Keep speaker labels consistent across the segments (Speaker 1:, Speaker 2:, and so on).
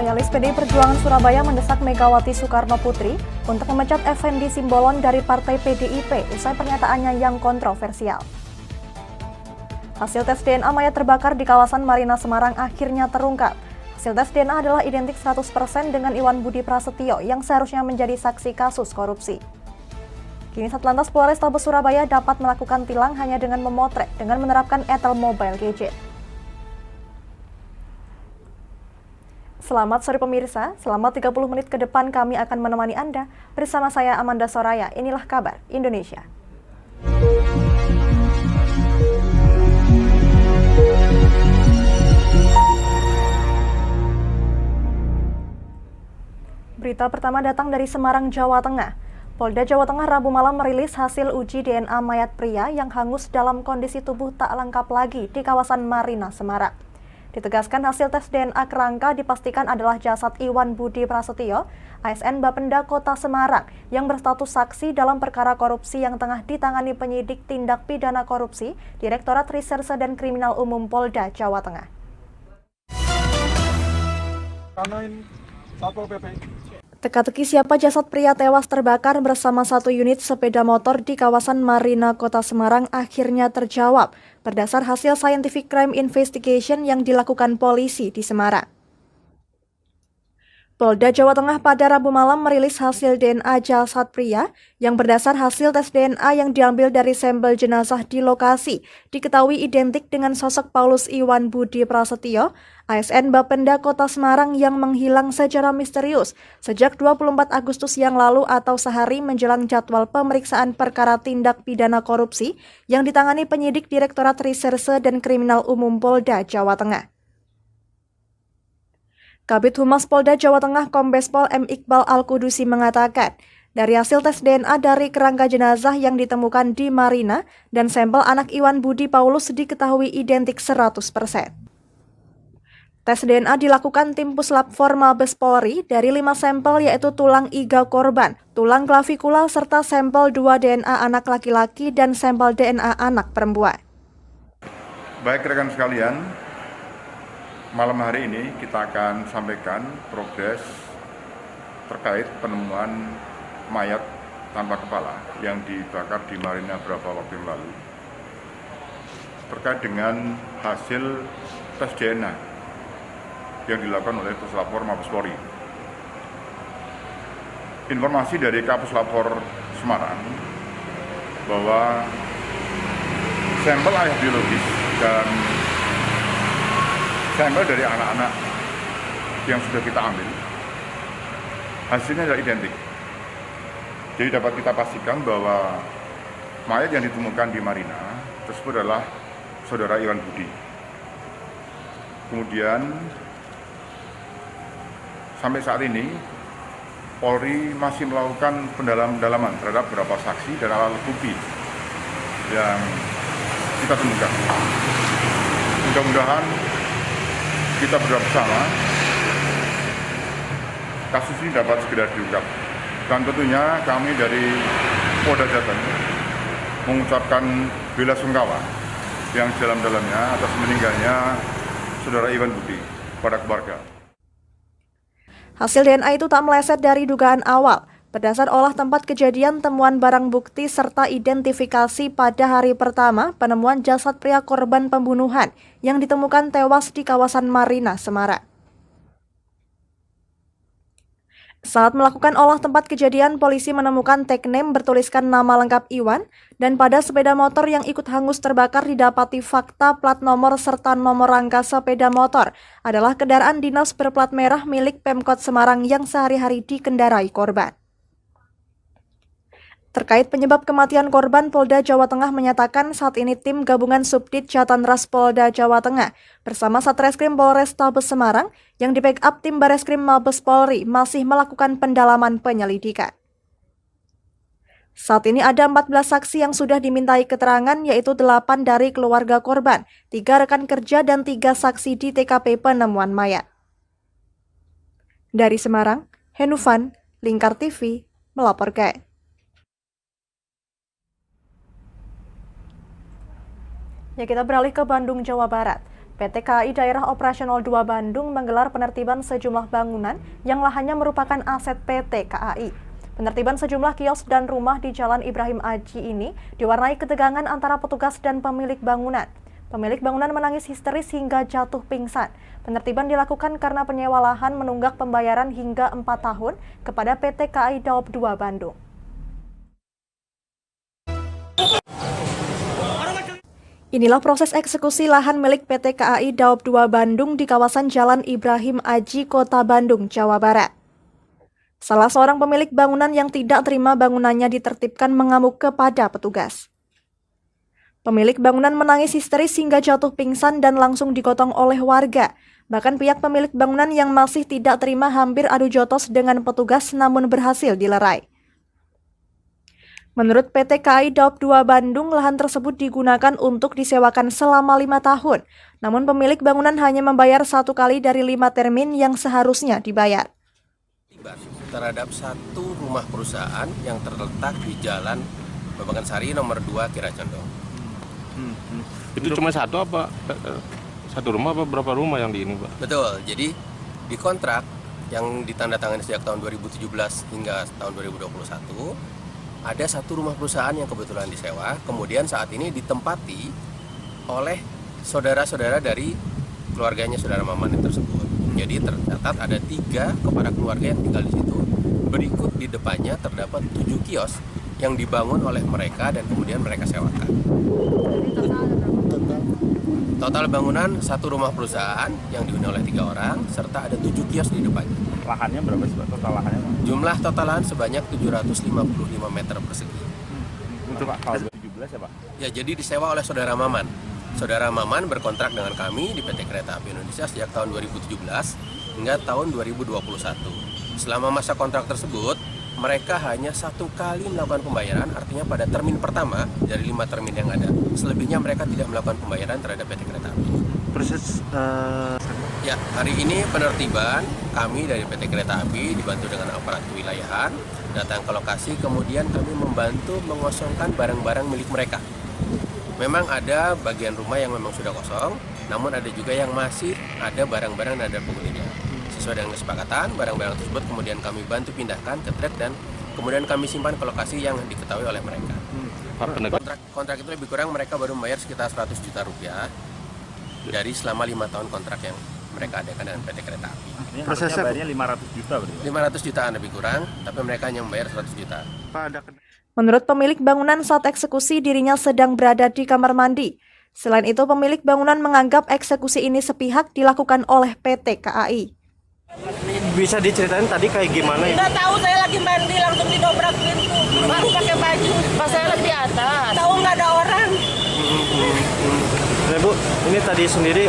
Speaker 1: Loyalis PDI Perjuangan Surabaya mendesak Megawati Soekarno Putri untuk memecat Effendi Simbolon dari Partai PDIP usai pernyataannya yang kontroversial. Hasil tes DNA mayat terbakar di kawasan Marina Semarang akhirnya terungkap. Hasil tes DNA adalah identik 100% dengan Iwan Budi Prasetyo yang seharusnya menjadi saksi kasus korupsi. Kini Satlantas Polrestabes Surabaya dapat melakukan tilang hanya dengan memotret dengan menerapkan etel mobile gadget. Selamat sore pemirsa, selama 30 menit ke depan kami akan menemani Anda bersama saya Amanda Soraya. Inilah kabar Indonesia. Berita pertama datang dari Semarang, Jawa Tengah. Polda Jawa Tengah Rabu malam merilis hasil uji DNA mayat pria yang hangus dalam kondisi tubuh tak lengkap lagi di kawasan Marina, Semarang. Ditegaskan hasil tes DNA kerangka dipastikan adalah jasad Iwan Budi Prasetyo, ASN Bapenda Kota Semarang, yang berstatus saksi dalam perkara korupsi yang tengah ditangani penyidik tindak pidana korupsi Direktorat Reserse dan Kriminal Umum Polda Jawa Tengah. Teka-teki siapa jasad pria tewas terbakar bersama satu unit sepeda motor di kawasan Marina Kota Semarang akhirnya terjawab berdasar hasil Scientific Crime Investigation yang dilakukan polisi di Semarang. Polda Jawa Tengah pada Rabu malam merilis hasil DNA jasad pria yang berdasar hasil tes DNA yang diambil dari sampel jenazah di lokasi diketahui identik dengan sosok Paulus Iwan Budi Prasetyo, ASN Bapenda Kota Semarang yang menghilang secara misterius sejak 24 Agustus yang lalu atau sehari menjelang jadwal pemeriksaan perkara tindak pidana korupsi yang ditangani penyidik Direktorat Reserse dan Kriminal Umum Polda Jawa Tengah. Kabid Humas Polda Jawa Tengah Kombes Pol M. Iqbal Al-Kudusi mengatakan, dari hasil tes DNA dari kerangka jenazah yang ditemukan di Marina dan sampel anak Iwan Budi Paulus diketahui identik 100%. Tes DNA dilakukan tim Puslap 4 Mabes Polri dari 5 sampel yaitu tulang iga korban, tulang klavikula serta sampel 2 DNA anak laki-laki dan sampel DNA anak perempuan.
Speaker 2: Baik rekan sekalian, malam hari ini kita akan sampaikan progres terkait penemuan mayat tanpa kepala yang dibakar di Marina beberapa waktu yang lalu terkait dengan hasil tes DNA yang dilakukan oleh Puslapor Mabes Polri. Informasi dari Kapuslapor Semarang bahwa sampel ayah biologis dan sampel dari anak-anak yang sudah kita ambil hasilnya adalah identik. Jadi dapat kita pastikan bahwa mayat yang ditemukan di Marina tersebut adalah saudara Iwan Budi. Kemudian sampai saat ini Polri masih melakukan pendalaman terhadap beberapa saksi dan alat bukti yang kita temukan. Mudah-mudahan kita berdoa bersama kasus ini dapat segera diungkap. Dan tentunya kami dari Polda Jateng mengucapkan bela sungkawa yang dalam-dalamnya atas meninggalnya saudara Iwan Budi pada keluarga.
Speaker 1: Hasil DNA itu tak meleset dari dugaan awal. Berdasar olah tempat kejadian, temuan barang bukti, serta identifikasi pada hari pertama penemuan jasad pria korban pembunuhan yang ditemukan tewas di kawasan Marina, Semarang. Saat melakukan olah tempat kejadian, polisi menemukan tag name bertuliskan nama lengkap Iwan, dan pada sepeda motor yang ikut hangus terbakar didapati fakta plat nomor serta nomor rangka sepeda motor adalah kendaraan dinas berplat merah milik Pemkot Semarang yang sehari-hari dikendarai korban. Terkait penyebab kematian korban, Polda Jawa Tengah menyatakan saat ini tim gabungan Subdit Jatanras Polda Jawa Tengah bersama Satreskrim Polrestabes Semarang yang di-backup tim Bareskrim Mabes Polri masih melakukan pendalaman penyelidikan. Saat ini ada 14 saksi yang sudah dimintai keterangan, yaitu 8 dari keluarga korban, 3 rekan kerja dan 3 saksi di TKP penemuan mayat. Dari Semarang, Henufan, Lingkar TV, melaporkan. Ya, kita beralih ke Bandung, Jawa Barat. PT KAI Daerah Operasional 2 Bandung menggelar penertiban sejumlah bangunan yang lahannya merupakan aset PT KAI. Penertiban sejumlah kios dan rumah di Jalan Ibrahim Aji ini diwarnai ketegangan antara petugas dan pemilik bangunan. Pemilik bangunan menangis histeris hingga jatuh pingsan. Penertiban dilakukan karena penyewa lahan menunggak pembayaran hingga 4 tahun kepada PT KAI Daop 2 Bandung. Inilah proses eksekusi lahan milik PT KAI Daop 2 Bandung di kawasan Jalan Ibrahim Aji, Kota Bandung, Jawa Barat. Salah seorang pemilik bangunan yang tidak terima bangunannya ditertibkan mengamuk kepada petugas. Pemilik bangunan menangis histeris hingga jatuh pingsan dan langsung digotong oleh warga. Bahkan pihak pemilik bangunan yang masih tidak terima hampir adu jotos dengan petugas namun berhasil dilerai. Menurut PT KAI Daop 2 Bandung, lahan tersebut digunakan untuk disewakan selama 5 tahun. Namun pemilik bangunan hanya membayar 1 kali dari 5 termin yang seharusnya dibayar.
Speaker 3: Terhadap satu rumah perusahaan yang terletak di Jalan Babakan Sari nomor 2 Kiracondong.
Speaker 4: Itu cuma satu apa? Satu rumah apa berapa rumah yang di ini, Pak?
Speaker 3: Betul, jadi di kontrak yang ditandatangani sejak tahun 2017 hingga tahun 2021, ada satu rumah perusahaan yang kebetulan disewa, kemudian saat ini ditempati oleh saudara-saudara dari keluarganya saudara Maman tersebut. Jadi tercatat ada 3 kepala keluarga yang tinggal di situ. Berikut di depannya terdapat 7 kios yang dibangun oleh mereka dan kemudian mereka sewakan. Total bangunan satu rumah perusahaan yang dihuni oleh 3 orang serta ada 7 kios di depannya.
Speaker 4: Lahannya berapa sih, Pak? Total lahannya?
Speaker 3: Jumlah total lahan sebanyak 755 meter persegi.
Speaker 4: Untuk tahun 2017 ya, Pak?
Speaker 3: Ya, jadi disewa oleh saudara Maman. Saudara Maman berkontrak dengan kami di PT Kereta Api Indonesia sejak tahun 2017 hingga tahun 2021. Selama masa kontrak tersebut, mereka hanya 1 kali melakukan pembayaran, artinya pada termin pertama dari 5 termin yang ada. Selebihnya mereka tidak melakukan pembayaran terhadap PT Kereta Api. Ya, hari ini penertiban kami dari PT Kereta Api dibantu dengan aparat kewilayahan datang ke lokasi, kemudian kami membantu mengosongkan barang-barang milik mereka. Memang ada bagian rumah yang memang sudah kosong, namun ada juga yang masih ada barang-barang dan ada penghuninya. Sesuai dengan kesepakatan, barang-barang tersebut kemudian kami bantu pindahkan ke truk dan kemudian kami simpan ke lokasi yang diketahui oleh mereka. Kontrak itu lebih kurang mereka baru membayar sekitar 100 juta rupiah dari selama 5 tahun kontrak yang mereka adakan dengan PT Kereta Api.
Speaker 4: Prosesnya bayarnya 500 juta berarti, Pak?
Speaker 3: 500 jutaan lebih kurang, tapi mereka hanya membayar 100 juta.
Speaker 1: Menurut pemilik bangunan, saat eksekusi dirinya sedang berada di kamar mandi. Selain itu, pemilik bangunan menganggap eksekusi ini sepihak dilakukan oleh PT KAI.
Speaker 5: Bisa diceritain tadi kayak gimana ya?
Speaker 6: Nggak tahu, saya lagi mandi langsung didobrak pintu, baru pakai baju. Pas saya lagi di atas. Tahu nggak ada orang.
Speaker 5: Nah, Bu, ini tadi sendiri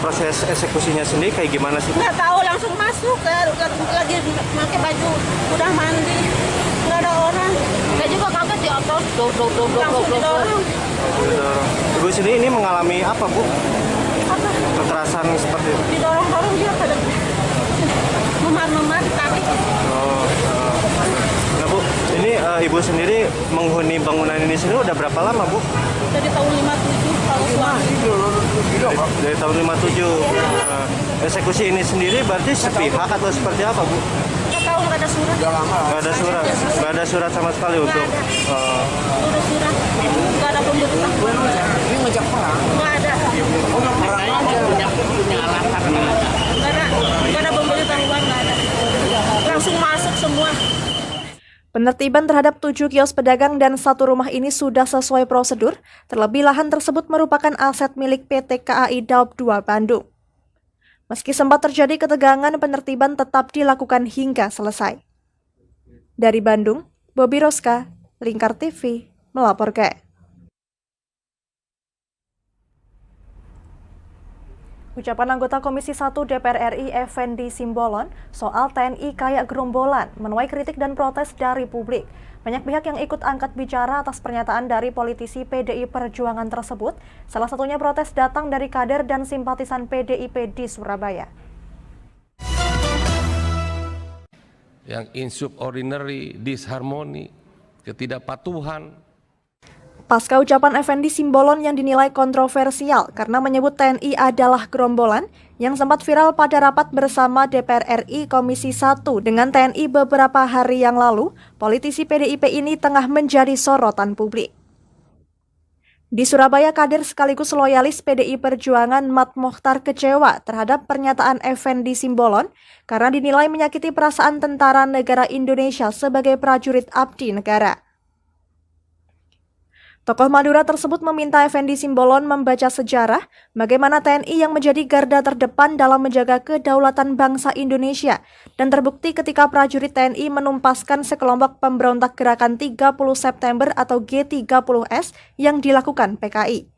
Speaker 5: proses eksekusinya sendiri kayak gimana sih?
Speaker 6: Nggak tahu, langsung masuk. Saya lagi pakai baju, udah mandi, nggak ada orang. Saya juga kaget di atas, langsung didorong.
Speaker 5: Ibu sendiri ini mengalami apa, Bu?
Speaker 6: Apa?
Speaker 5: Kekerasan seperti itu?
Speaker 6: Didorong-dorong dia pada memar-memar kaki.
Speaker 5: Nah, Bu, ini Ibu sendiri menghuni bangunan ini sendiri udah berapa lama, Bu?
Speaker 6: Dari tahun 57 kalau suami.
Speaker 5: Dari tahun 57. Eksekusi ini sendiri berarti sepihak atau seperti apa, Bu?
Speaker 6: Nggak tahu, nggak ada surat.
Speaker 5: Nggak ada surat, nggak ada surat sama sekali untuk.
Speaker 6: Nggak ada surat, nggak ada pemberitahuan. Ini ngejak perang? Nggak ada. Nggak ada pemberitahuan, nggak ada. Langsung masuk semua.
Speaker 1: Penertiban terhadap 7 kios pedagang dan 1 rumah ini sudah sesuai prosedur, terlebih lahan tersebut merupakan aset milik PT KAI Daop 2 Bandung. Meski sempat terjadi ketegangan, penertiban tetap dilakukan hingga selesai. Dari Bandung, Bobi Roska, Lingkar TV, melaporkan. Ucapan anggota Komisi 1 DPR RI Effendi Simbolon soal TNI kayak gerombolan menuai kritik dan protes dari publik. Banyak pihak yang ikut angkat bicara atas pernyataan dari politisi PDI Perjuangan tersebut. Salah satunya protes datang dari kader dan simpatisan PDIP di Surabaya.
Speaker 7: Yang insubordinary, disharmoni, ketidakpatuhan.
Speaker 1: Pasca ucapan Effendi Simbolon yang dinilai kontroversial karena menyebut TNI adalah gerombolan yang sempat viral pada rapat bersama DPR RI Komisi 1 dengan TNI beberapa hari yang lalu, politisi PDIP ini tengah menjadi sorotan publik. Di Surabaya, kader sekaligus loyalis PDI Perjuangan Mat Mochtar kecewa terhadap pernyataan Effendi Simbolon karena dinilai menyakiti perasaan tentara negara Indonesia sebagai prajurit abdi negara. Tokoh Madura tersebut meminta Effendi Simbolon membaca sejarah bagaimana TNI yang menjadi garda terdepan dalam menjaga kedaulatan bangsa Indonesia dan terbukti ketika prajurit TNI menumpaskan sekelompok pemberontak gerakan 30 September atau G30S yang dilakukan PKI.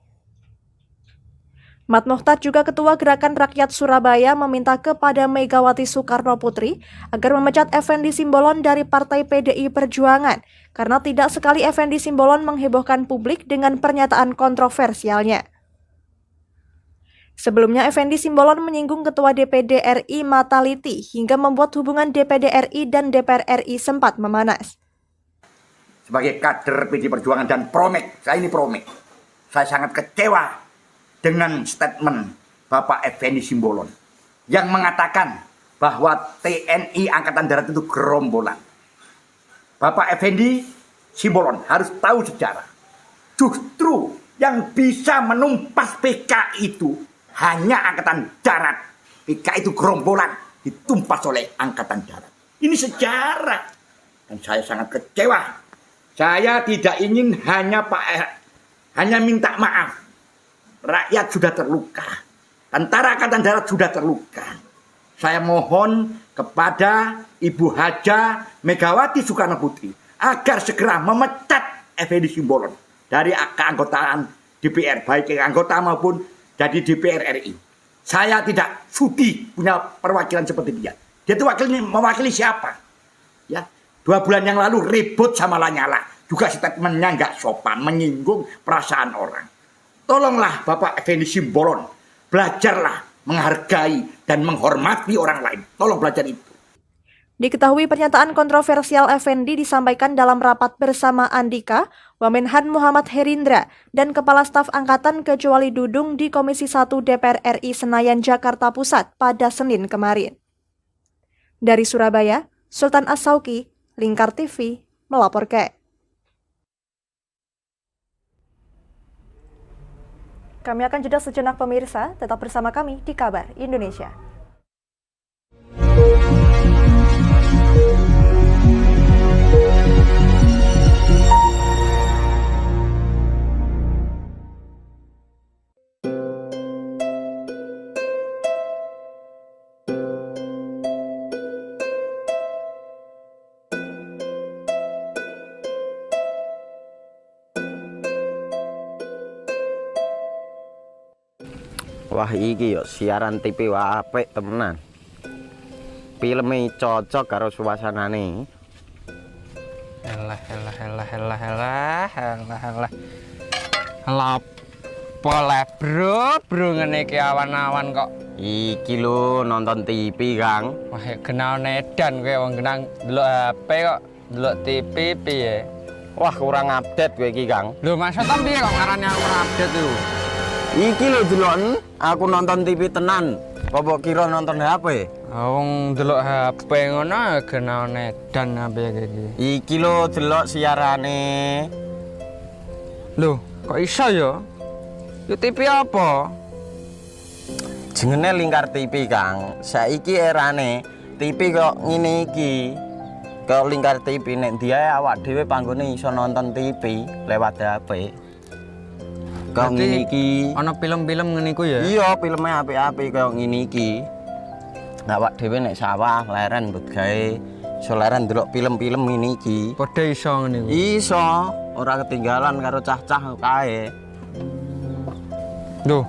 Speaker 1: Mat Mochtar juga Ketua Gerakan Rakyat Surabaya meminta kepada Megawati Soekarno Putri agar memecat Effendi Simbolon dari Partai PDI Perjuangan karena tidak sekali Effendi Simbolon menghebohkan publik dengan pernyataan kontroversialnya. Sebelumnya Effendi Simbolon menyinggung Ketua DPD RI Mataliti hingga membuat hubungan DPD RI dan DPR RI sempat memanas.
Speaker 7: Sebagai kader PDI Perjuangan dan Promek, saya ini Promek, saya sangat kecewa dengan statement Bapak Effendi Simbolon yang mengatakan bahwa TNI Angkatan Darat itu gerombolan. Bapak Effendi Simbolon harus tahu sejarah. Justru yang bisa menumpas PKI itu hanya Angkatan Darat. PKI itu gerombolan ditumpas oleh Angkatan Darat. Ini sejarah. Dan saya sangat kecewa. Saya tidak ingin hanya minta maaf. Rakyat sudah terluka. Tentara Angkatan Darat sudah terluka. Saya mohon kepada Ibu Haja Megawati Soekarno Putri agar segera memecat Effendi Simbolon dari keanggotaan DPR, baik anggota maupun dari DPR RI. Saya tidak sudi punya perwakilan seperti dia. Dia itu mewakili siapa? Ya, 2 bulan yang lalu ribut sama Lanyala. Juga statementnya nggak sopan, menyinggung perasaan orang. Tolonglah Bapak Effendi Simbolon, belajarlah menghargai dan menghormati orang lain. Tolong belajar itu.
Speaker 1: Diketahui pernyataan kontroversial Effendi disampaikan dalam rapat bersama Andika, Wamenhan Muhammad Herindra, dan Kepala Staf Angkatan Kecuali Dudung di Komisi 1 DPR RI Senayan, Jakarta Pusat pada Senin kemarin. Dari Surabaya, Sultan As-Sauki, Lingkar TV, melaporkan. Kami akan jeda sejenak pemirsa, tetap bersama kami di Kabar Indonesia.
Speaker 8: Wah iki yo siaran TV wah apik temenan. Filme cocok karo suasanane.
Speaker 9: Elah. Lah bro ngene iki awan-awan kok.
Speaker 8: Iki lho nonton TV, Kang.
Speaker 9: Wah kenal nedan kowe wong kenang delok HP kok delok TV piye?
Speaker 8: Wah kurang update kowe iki, Kang.
Speaker 9: Lho maksudnya piye kok ngarani aku update tuh?
Speaker 8: Iki lho delok aku nonton TV tenan. Apa kira nonton HP?
Speaker 9: Wong delok HP ngono kenal nedan apa iki.
Speaker 8: Iki lho delok siarane.
Speaker 9: Lho, kok iso ya? Yo TV apa?
Speaker 8: Jenenge Lingkar TV, Kang. Saiki erane TV kok ngene iki. Kok Lingkar TV nek dia awak dhewe panggone iso nonton TV lewat HP. Kok ngene iki.
Speaker 9: Ana film-film ngene iku ya?
Speaker 8: Iya, filme apik-apik kaya ngene iki. Awak dhewe nek sawah leren mbut gawe iso leren ndelok film-film ngene iki.
Speaker 9: Padha iso ngene iku.
Speaker 8: Iso, ora ketinggalan karo cah-cah kae.
Speaker 9: Duh.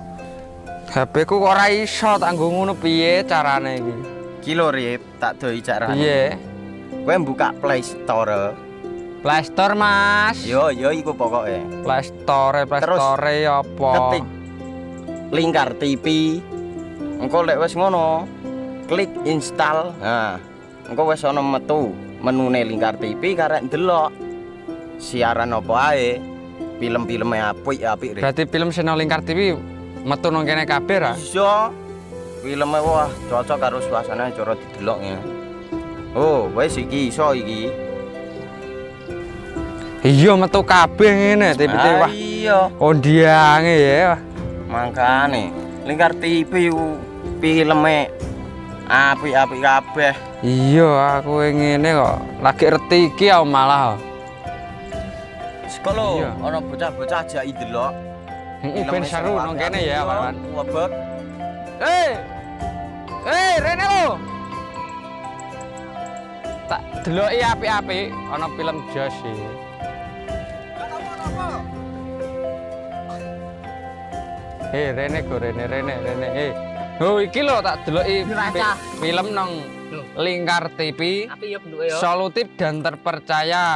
Speaker 9: HP ku kok ora iso tak nggo ngono piye carane iki?
Speaker 8: Iki lho Rip, tak doi carane.
Speaker 9: Piye?
Speaker 8: Kowe buka Play Store.
Speaker 9: Play Store, Mas.
Speaker 8: Yo iku pokoke.
Speaker 9: Play Store apa?
Speaker 8: Ketik Lingkar TV. Engko lek wis ngono, klik install. Nah, engko wis ana metu menune Lingkar TV karek ndelok siaran apa ae. film-filmnya apik Rik.
Speaker 9: Berarti film sing nang Lingkar TV metu nang kene kabeh ra?
Speaker 8: Iso. Filmnya wah cocok karo suasana cara didelok ngene. Oh, wis iki iso iki.
Speaker 9: Iya metu kabeh ngene TV-TV wah.
Speaker 8: Iya.
Speaker 9: Kondiange ya.
Speaker 8: Makane Lingkar TV filmnya apik-apik kabeh.
Speaker 9: Iya, aku ngene kok. Lagi reti iki aku malah.
Speaker 8: Sekolo
Speaker 9: Iya.
Speaker 8: ana bocah-bocah ajak delok.
Speaker 9: Heeh, ben seru nang kene ya, kawan.
Speaker 8: Wabek.
Speaker 9: Rene lo. Tak deloki apik-apik ana film Jos iki. Rene go Rene. Oh iki lho tak deloki film nang Lingkar TV.
Speaker 6: Api ya bentuke ya.
Speaker 9: Solutif dan terpercaya.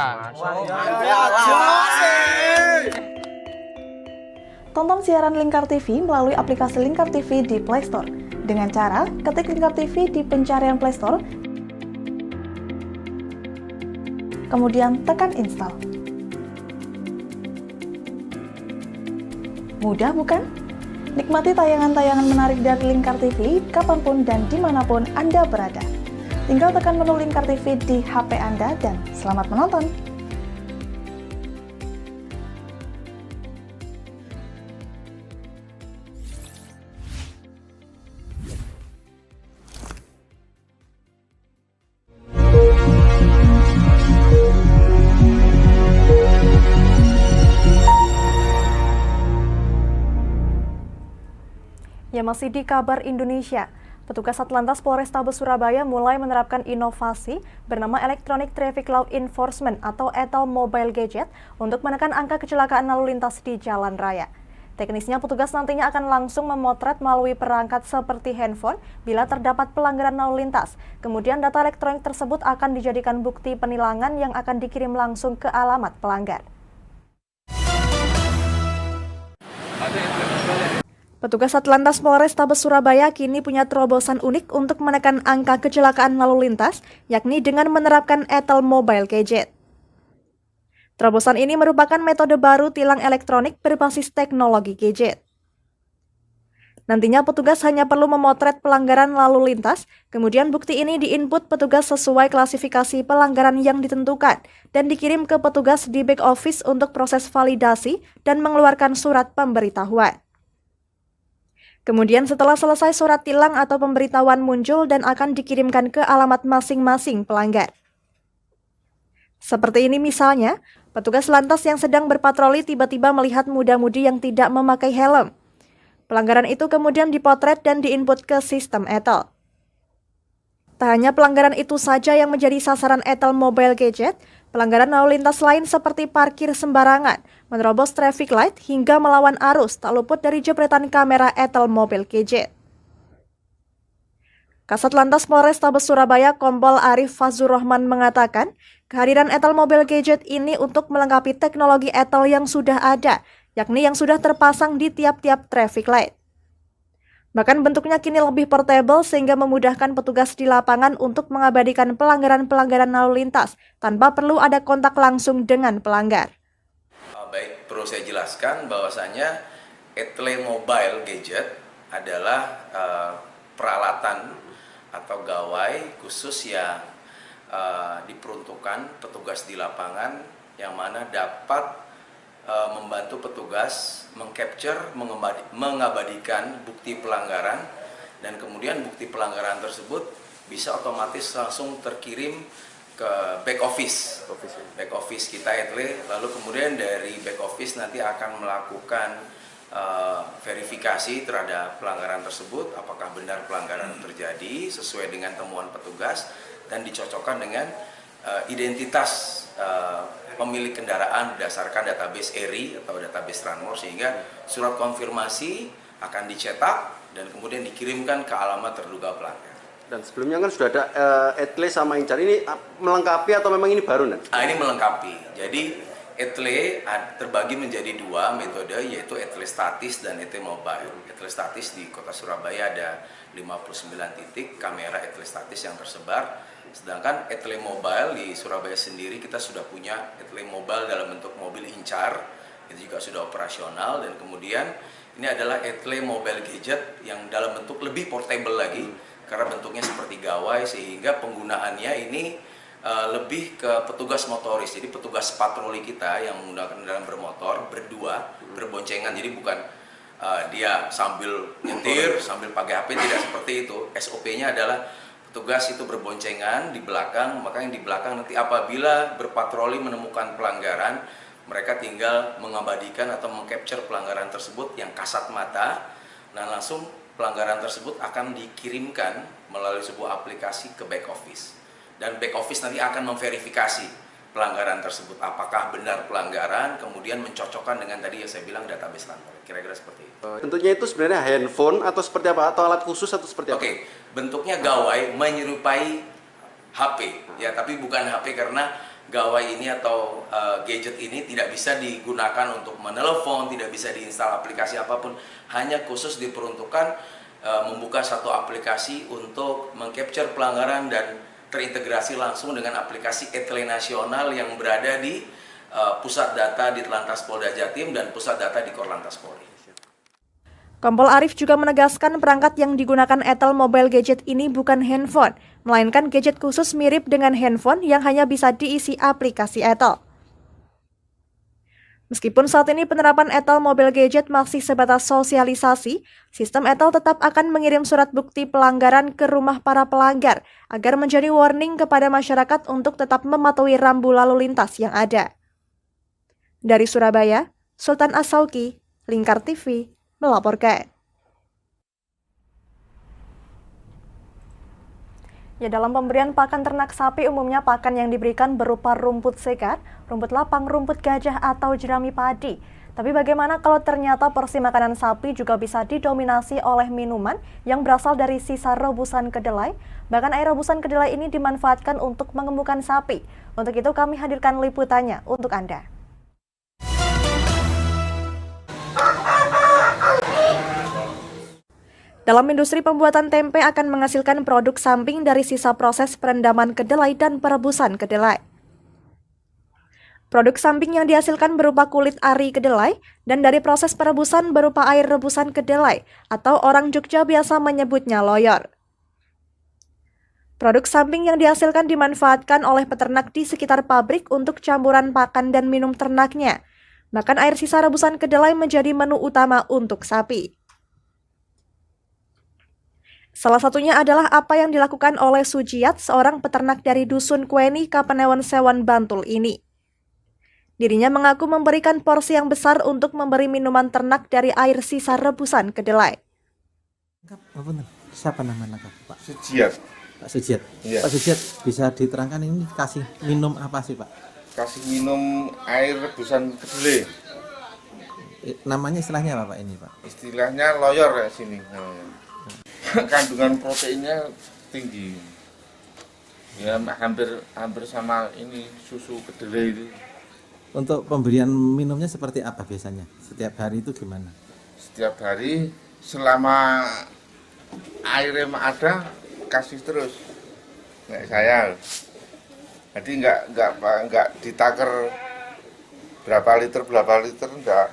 Speaker 1: Tonton siaran Lingkar TV melalui aplikasi Lingkar TV di Play Store. Dengan cara ketik Lingkar TV di pencarian Play Store, kemudian tekan install. Mudah bukan? Nikmati tayangan-tayangan menarik dari Lingkar TV kapanpun dan dimanapun Anda berada. Tinggal tekan menu Lingkar TV di HP Anda dan selamat menonton! Ya, masih di kabar Indonesia, petugas Satlantas Polrestabes Surabaya mulai menerapkan inovasi bernama Electronic Traffic Law Enforcement atau ETL Mobile Gadget untuk menekan angka kecelakaan lalu lintas di jalan raya. Teknisnya, petugas nantinya akan langsung memotret melalui perangkat seperti handphone bila terdapat pelanggaran lalu lintas. Kemudian data elektronik tersebut akan dijadikan bukti penilangan yang akan dikirim langsung ke alamat pelanggar. Petugas Satlantas Polrestabes Surabaya kini punya terobosan unik untuk menekan angka kecelakaan lalu lintas, yakni dengan menerapkan ETL Mobile Gadget. Terobosan ini merupakan metode baru tilang elektronik berbasis teknologi gadget. Nantinya petugas hanya perlu memotret pelanggaran lalu lintas, kemudian bukti ini diinput petugas sesuai klasifikasi pelanggaran yang ditentukan, dan dikirim ke petugas di back office untuk proses validasi dan mengeluarkan surat pemberitahuan. Kemudian setelah selesai surat tilang atau pemberitahuan muncul dan akan dikirimkan ke alamat masing-masing pelanggar. Seperti ini misalnya, petugas lantas yang sedang berpatroli tiba-tiba melihat muda-mudi yang tidak memakai helm. Pelanggaran itu kemudian dipotret dan diinput ke sistem ETL. Tak hanya pelanggaran itu saja yang menjadi sasaran ETL Mobile Gadget, pelanggaran lalu lintas lain seperti parkir sembarangan, menerobos traffic light, hingga melawan arus tak luput dari jepretan kamera ETL Mobile Gadget. Kasat Lantas Polrestabes Surabaya Kompol Arif Fazur Rahman mengatakan, kehadiran ETL Mobile Gadget ini untuk melengkapi teknologi ETL yang sudah ada, yakni yang sudah terpasang di tiap-tiap traffic light. Bahkan bentuknya kini lebih portable sehingga memudahkan petugas di lapangan untuk mengabadikan pelanggaran-pelanggaran lalu lintas tanpa perlu ada kontak langsung dengan pelanggar.
Speaker 3: Baik, perlu saya jelaskan bahwasanya ETL Mobile Gadget adalah peralatan atau gawai khusus yang diperuntukkan petugas di lapangan yang mana dapat membantu petugas mengcapture, mengabadikan bukti pelanggaran, dan kemudian bukti pelanggaran tersebut bisa otomatis langsung terkirim ke back office kita ETL, lalu kemudian dari back office nanti akan melakukan verifikasi terhadap pelanggaran tersebut, apakah benar pelanggaran terjadi sesuai dengan temuan petugas dan dicocokkan dengan identitas pemilik kendaraan berdasarkan database ERI atau database Ranmor, sehingga surat konfirmasi akan dicetak dan kemudian dikirimkan ke alamat terduga pelanggar.
Speaker 5: Dan sebelumnya kan sudah ada ETL sama Incar, ini melengkapi atau memang ini baru?
Speaker 3: Ini melengkapi. Jadi ETL terbagi menjadi dua metode, yaitu ETL statis dan ETL mobile. ETL statis di kota Surabaya ada 59 titik kamera ETL statis yang tersebar. Sedangkan ETL mobile di Surabaya sendiri kita sudah punya ETL mobile dalam bentuk mobil Incar itu juga sudah operasional, dan kemudian ini adalah etle mobile gadget yang dalam bentuk lebih portable lagi karena bentuknya seperti gawai, sehingga penggunaannya ini lebih ke petugas motoris. Jadi petugas patroli kita yang menggunakan kendaraan bermotor berdua, berboncengan. Jadi bukan dia sambil nyetir, sambil pakai HP, tidak seperti itu. SOP-nya adalah petugas itu berboncengan di belakang, maka yang di belakang nanti apabila berpatroli menemukan pelanggaran, mereka tinggal mengabadikan atau mengcapture pelanggaran tersebut yang kasat mata. Nah, langsung pelanggaran tersebut akan dikirimkan melalui sebuah aplikasi ke back office. Dan back office nanti akan memverifikasi pelanggaran tersebut, apakah benar pelanggaran, kemudian mencocokkan dengan tadi yang saya bilang database landmark. Kira-kira seperti itu.
Speaker 5: Bentuknya itu sebenarnya handphone atau seperti apa? Atau alat khusus atau seperti apa?
Speaker 3: Oke, bentuknya gawai menyerupai HP, ya, tapi bukan HP karena gawai ini atau gadget ini tidak bisa digunakan untuk menelepon, tidak bisa diinstal aplikasi apapun, hanya khusus diperuntukkan membuka satu aplikasi untuk mengcapture pelanggaran dan terintegrasi langsung dengan aplikasi etle nasional yang berada di pusat data di Telantas Polda Jatim dan pusat data di Korlantas Polri.
Speaker 1: Kompol Arief juga menegaskan perangkat yang digunakan etel mobile gadget ini bukan handphone, melainkan gadget khusus mirip dengan handphone yang hanya bisa diisi aplikasi etel. Meskipun saat ini penerapan etel mobile gadget masih sebatas sosialisasi, sistem etel tetap akan mengirim surat bukti pelanggaran ke rumah para pelanggar agar menjadi warning kepada masyarakat untuk tetap mematuhi rambu lalu lintas yang ada. Dari Surabaya, Sultan As-Sauki, Lingkar TV, melaporkan. Ya, dalam pemberian pakan ternak sapi umumnya pakan yang diberikan berupa rumput segar, rumput lapang, rumput gajah atau jerami padi. Tapi bagaimana kalau ternyata porsi makanan sapi juga bisa didominasi oleh minuman yang berasal dari sisa rebusan kedelai? Bahkan air rebusan kedelai ini dimanfaatkan untuk mengembukan sapi. Untuk itu kami hadirkan liputannya untuk Anda. Dalam industri pembuatan tempe akan menghasilkan produk samping dari sisa proses perendaman kedelai dan perebusan kedelai. Produk samping yang dihasilkan berupa kulit ari kedelai dan dari proses perebusan berupa air rebusan kedelai atau orang Jogja biasa menyebutnya loyor. Produk samping yang dihasilkan dimanfaatkan oleh peternak di sekitar pabrik untuk campuran pakan dan minum ternaknya. Bahkan air sisa rebusan kedelai menjadi menu utama untuk sapi. Salah satunya adalah apa yang dilakukan oleh Sujiat, seorang peternak dari Dusun Kueni, Kapanewon Sewan, Bantul ini. Dirinya mengaku memberikan porsi yang besar untuk memberi minuman ternak dari air sisa rebusan kedelai.
Speaker 10: Siapa nama lengkap, Pak?
Speaker 2: Sujiat.
Speaker 10: Pak Sujiat.
Speaker 2: Iya.
Speaker 10: Pak Sujiat, bisa diterangkan ini kasih minum apa sih, Pak?
Speaker 2: Kasih minum air rebusan kedelai.
Speaker 10: Namanya istilahnya apa, Pak, ini, Pak?
Speaker 2: Istilahnya loyor ya sini. Kandungan proteinnya tinggi. Ya hampir sama ini susu kedelai itu.
Speaker 10: Untuk pemberian minumnya seperti apa biasanya? Setiap hari itu gimana?
Speaker 2: Setiap hari selama airnya ada kasih terus. Nggak saya. Jadi nggak ditaker berapa liter enggak.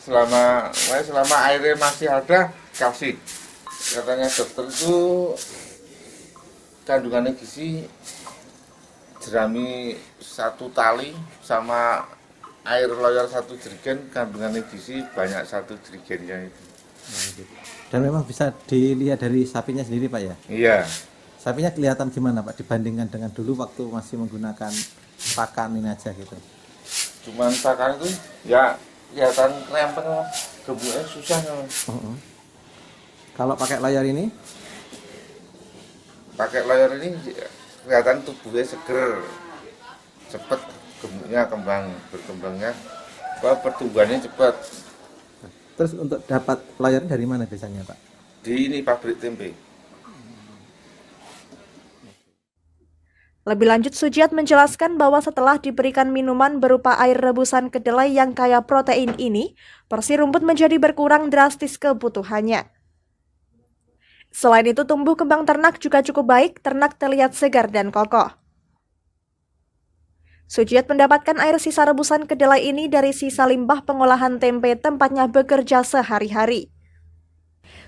Speaker 2: Selama airnya masih ada kasih. Katanya dokter itu kandungannya gizi jerami 1 tali sama air loyor 1 jerigen, kandungannya gizi banyak 1 jerigennya itu.
Speaker 10: Dan memang bisa dilihat dari sapinya sendiri, Pak, ya?
Speaker 2: Iya.
Speaker 10: Sapinya kelihatan gimana, Pak, dibandingkan dengan dulu waktu masih menggunakan pakan ini aja gitu?
Speaker 2: Cuman pakan itu ya kelihatan krempeng, gemuknya susah.
Speaker 10: Kalau pakai layar ini?
Speaker 2: Pakai layar ini kelihatan tubuhnya seger, cepat gemuknya berkembangnya, pertumbuhannya cepat.
Speaker 10: Terus untuk dapat layar dari mana biasanya, Pak?
Speaker 2: Di ini pabrik tempe.
Speaker 1: Lebih lanjut, Sujiat menjelaskan bahwa setelah diberikan minuman berupa air rebusan kedelai yang kaya protein ini, porsi rumput menjadi berkurang drastis kebutuhannya. Selain itu, tumbuh kembang ternak juga cukup baik, ternak terlihat segar dan kokoh. Sujiat mendapatkan air sisa rebusan kedelai ini dari sisa limbah pengolahan tempe tempatnya bekerja sehari-hari.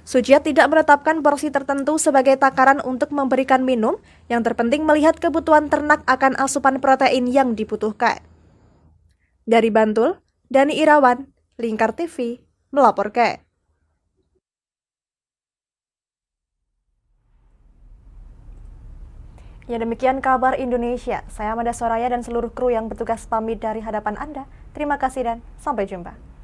Speaker 1: Sujiat tidak menetapkan porsi tertentu sebagai takaran untuk memberikan minum, yang terpenting melihat kebutuhan ternak akan asupan protein yang dibutuhkan. Dari Bantul, Dani Irawan, Lingkar TV, melaporkan. Ya, demikian kabar Indonesia. Saya Amanda Soraya dan seluruh kru yang bertugas pamit dari hadapan Anda. Terima kasih dan sampai jumpa.